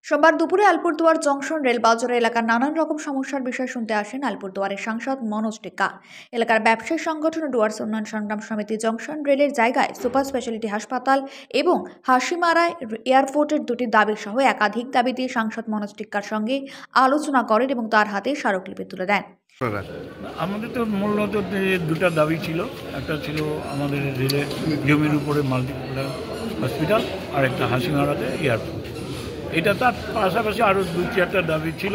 সোমবার দুপুরে আলিপুরদুয়ার জংশন রেলবাজার এলাকার নানান রকম সমস্যার বিষয় শুনতে আসেন আলিপুরদুয়ারের সাংসদ মনোজ টিক্কা। এলাকার ব্যবসায়ী সংগঠন ডুয়ার্স উন্নয়ন সংগ্রাম সমিতি জংশন রেলের জায়গায় সুপার স্পেশালিটি হাসপাতাল এবং হাসিমারায় এয়ারপোর্টের দুটি দাবি সহ একাধিক দাবি দিয়ে সাংসদ মনোজ টিক্কার সঙ্গে আলোচনা করেন এবং তার হাতে স্মারকলিপি তুলে দেন। আমাদের তো মূলত দুটা দাবি ছিল, একটা ছিল আমাদের রেলের জমির উপরে মাল্টিপ্লার হসপিটাল আর একটা হাসিমারাতে এয়ারপোর্ট। এটা তার পাশাপাশি আরও 2-4টা দাবি ছিল।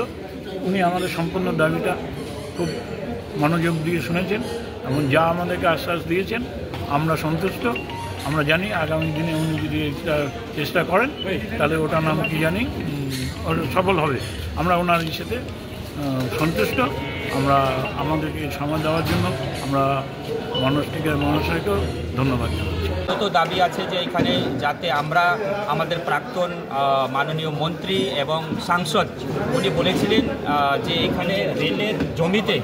উনি আমাদের সম্পূর্ণ দাবিটা খুব মনোযোগ দিয়ে শুনেছেন এবং যা আমাদেরকে আশ্বাস দিয়েছেন আমরা সন্তুষ্ট। আমরা জানি আগামী দিনে উনি যদি এটা চেষ্টা করেন তাহলে ওটার নাম কি জানি সফল হবে। আমরা ওনার সাথে সন্তুষ্ট। আমরা আমাদেরকে সময় দেওয়ার জন্য আমরা মনোজ টিক্কা মহাশয়কেও ধন্যবাদ জানাচ্ছি। তো দাবি আছে যে এখানে যাতে আমরা আমাদের প্রাক্তন মাননীয় মন্ত্রী এবং সাংসদ উনি বলেছিলেন যে এখানে রেলের জমিতে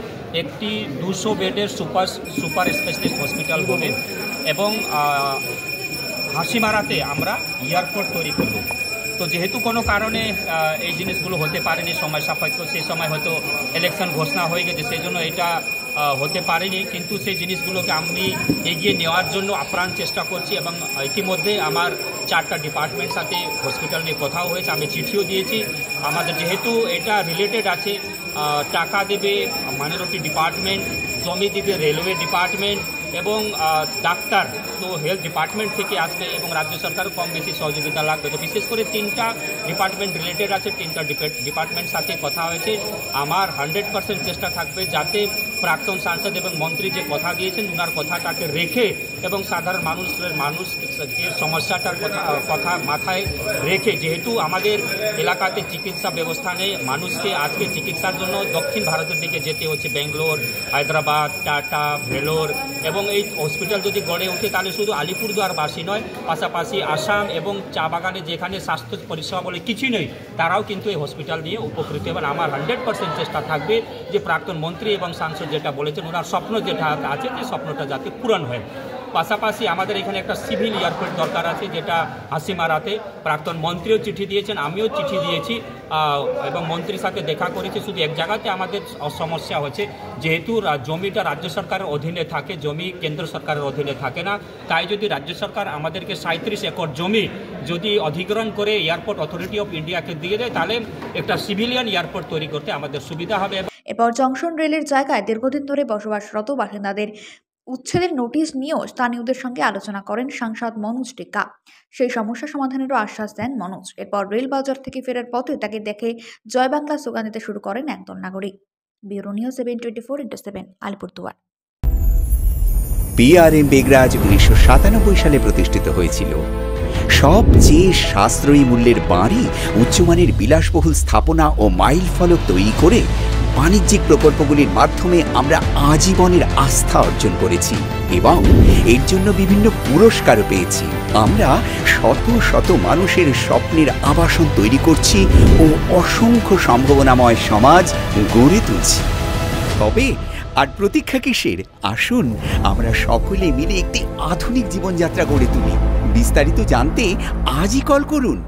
একটি 200 বেডের সুপার স্পেশালিস্ট হসপিটাল হবে এবং হাসিমারাতে আমরা এয়ারপোর্ট তৈরি করব। তো যেহেতু কোনো কারণে এই জিনিসগুলো হতে পারেনি, সময় সাপেক্ষ, সেই সময় হয়তো ইলেকশন ঘোষণা হয়ে গেছে, সেই জন্য এটা হতে পারেনি, কিন্তু সেই জিনিসগুলোকে আমি এগিয়ে নেওয়ার জন্য আপ্রাণ চেষ্টা করছি এবং ইতিমধ্যে আমার 4টা ডিপার্টমেন্ট সাথে হসপিটাল নিয়ে কথাও হয়েছে, আমি চিঠিও দিয়েছি। আমাদের যেহেতু এটা রিলেটেড আছে, টাকা দেবে মাইনরিটি ডিপার্টমেন্ট, জমি দেবে রেলওয়ে ডিপার্টমেন্ট এবং ডাক্তার তো হেলথ ডিপার্টমেন্ট থেকে আসবে এবং রাজ্য সরকার কম বেশি সহযোগিতা লাগবে। তো বিশেষ করে 3টা ডিপার্টমেন্ট রিলেটেড আছে, 3টা ডিপার্টমেন্ট সাথে কথা হয়েছে। আমার 100% চেষ্টা থাকবে যাতে প্রাক্তন সাংসদ এবং মন্ত্রী যে কথা দিয়েছেন ওনার কথাটাকে রেখে এবং সাধারণ মানুষের সমস্যাটার কথা মাথায় রেখে, যেহেতু আমাদের এলাকাতে চিকিৎসা ব্যবস্থা নেই, মানুষকে আজকে চিকিৎসার জন্য দক্ষিণ ভারতের দিকে যেতে হচ্ছে, বেঙ্গালোর, হায়দ্রাবাদ, টাটা, ভেলোর, এবং এই হসপিটাল যদি গড়ে ওঠে তাহলে শুধু আলিপুরদুয়ারবাসী নয়, পাশাপাশি আসাম এবং চা বাগানে যেখানে স্বাস্থ্য পরিষেবা বলে কিছুই নেই তারাও কিন্তু এই হসপিটাল নিয়ে উপকৃত এবং আমার 100% চেষ্টা থাকবে যে প্রাক্তন মন্ত্রী এবং সাংসদ যেটা বলেছেন ওনার স্বপ্ন যেটা আছে যে স্বপ্নটা যাতে পূরণ হয়। পাশাপাশি আমাদের এখানে একটা সিভিল এয়ারপোর্ট দরকার আছে, যেটা হাসিমারাতে প্রাক্তন মন্ত্রীও চিঠি দিয়েছেন, আমিও চিঠি দিয়েছি এবং মন্ত্রীর সাথে দেখা করেছি। শুধু এক জায়গাতে আমাদের সমস্যা হচ্ছে, যেহেতু জমিটা রাজ্য সরকারের অধীনে থাকে, জমি কেন্দ্র সরকারের অধীনে থাকে না, তাই যদি রাজ্য সরকার আমাদেরকে 37 একর জমি যদি অধিগ্রহণ করে এয়ারপোর্ট অথরিটি অফ ইন্ডিয়াকে দিয়ে দেয় তাহলে একটা সিভিলিয়ান এয়ারপোর্ট তৈরি করতে আমাদের সুবিধা হবে। এরপর জংশন রেলের জায়গায় দীর্ঘদিন ধরে বসবাসরত বাসিন্দাদের উচ্ছেদের নোটিশ নিয়েও স্থানীয়দের সঙ্গে আলোচনা করেন সাংসদ মনোজ টিক্কা। সেই সমস্যা সমাধানেরও আশ্বাস দেন মনোজ। এরপর রেল বাজার থেকে ফেরার পথে তাকে দেখে জয় বাংলা স্লোগান দিতে শুরু করেন একদল নাগরিক। Bureau news 724x7 Alipurduar. PRM Begraj 1997 সালে প্রতিষ্ঠিত হয়েছিল। সবচেয়ে সাশ্রয়ী মূল্যের বাড়ি, উচ্চমানের বিলাসবহুল স্থাপনা ও মাইল ফলক তৈরি করে বাণিজ্যিক প্রকল্পগুলির মাধ্যমে আমরা আজীবনের আস্থা অর্জন করেছি এবং এর জন্য বিভিন্ন পুরস্কারও পেয়েছি। আমরা শত শত মানুষের স্বপ্নের আবাসন তৈরি করছি ও অসংখ্য সম্ভাবনাময় সমাজ গড়ে তুলছি। তবে আর প্রতীক্ষা কিসের? আসুন আমরা সকলে মিলে একটি আধুনিক জীবনযাত্রা গড়ে তুলি। বিস্তারিত জানতে আজই কল করুন।